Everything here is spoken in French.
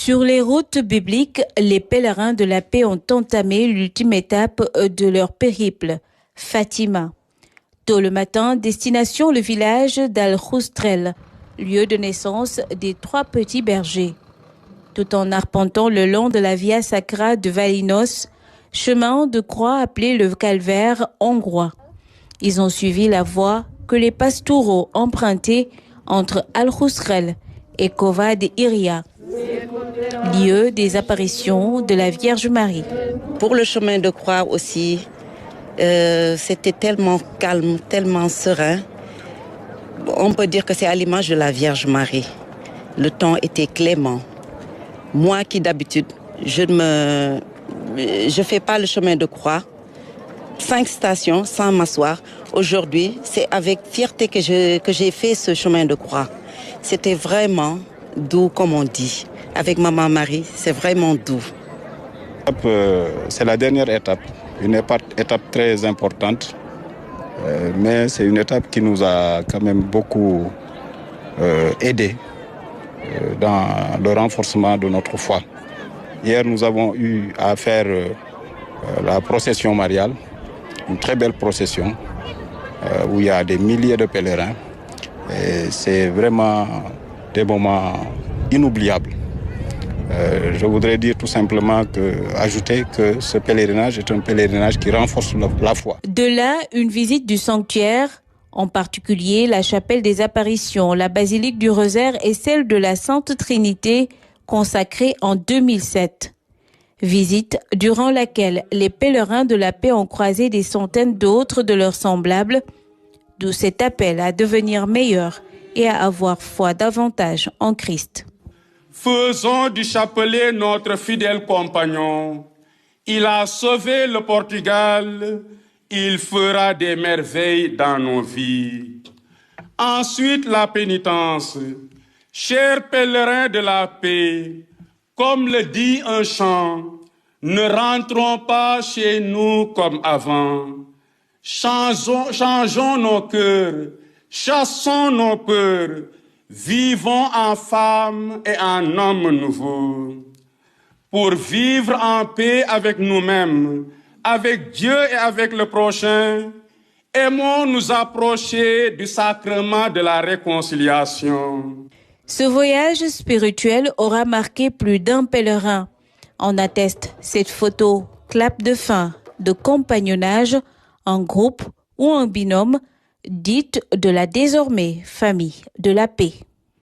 Sur les routes bibliques, les pèlerins de la paix ont entamé l'ultime étape de leur périple, Fatima. Tôt le matin, destination le village d'Al-Khoustrel, lieu de naissance des 3 petits bergers. Tout en arpentant le long de la Via Sacra de Valinos, chemin de croix appelé le calvaire hongrois. Ils ont suivi la voie que les pastoureaux empruntaient entre Al-Khoustrel et Cova de Iria, lieu des apparitions de la Vierge Marie. Pour le chemin de croix aussi, c'était tellement calme, tellement serein. On peut dire que c'est à l'image de la Vierge Marie. Le temps était clément. Moi qui d'habitude, je fais pas le chemin de croix. 5 stations sans m'asseoir. Aujourd'hui, c'est avec fierté que j'ai fait ce chemin de croix. C'était vraiment doux, comme on dit. Avec Maman Marie, c'est vraiment doux. C'est la dernière étape, une étape très importante, mais c'est une étape qui nous a quand même beaucoup aidés dans le renforcement de notre foi. Hier, nous avons eu à faire la procession mariale, une très belle procession où il y a des milliers de pèlerins. Et c'est vraiment des moments inoubliables. Je voudrais dire tout simplement ajouter que ce pèlerinage est un pèlerinage qui renforce la foi. De là, une visite du sanctuaire, en particulier la chapelle des apparitions, la basilique du Rosaire et celle de la Sainte Trinité, consacrée en 2007. Visite durant laquelle les pèlerins de la paix ont croisé des centaines d'autres de leurs semblables, d'où cet appel à devenir meilleurs et à avoir foi davantage en Christ. Faisons du chapelet notre fidèle compagnon. Il a sauvé le Portugal. Il fera des merveilles dans nos vies. Ensuite, la pénitence. Chers pèlerins de la paix, comme le dit un chant, ne rentrons pas chez nous comme avant. Changeons nos cœurs, chassons nos peurs, vivons en femmes et en hommes nouveaux. Pour vivre en paix avec nous-mêmes, avec Dieu et avec le prochain, aimons nous approcher du sacrement de la réconciliation. Ce voyage spirituel aura marqué plus d'un pèlerin. En atteste cette photo, clap de fin, de compagnonnage, en groupe ou en binôme, dite de la désormais famille de la paix.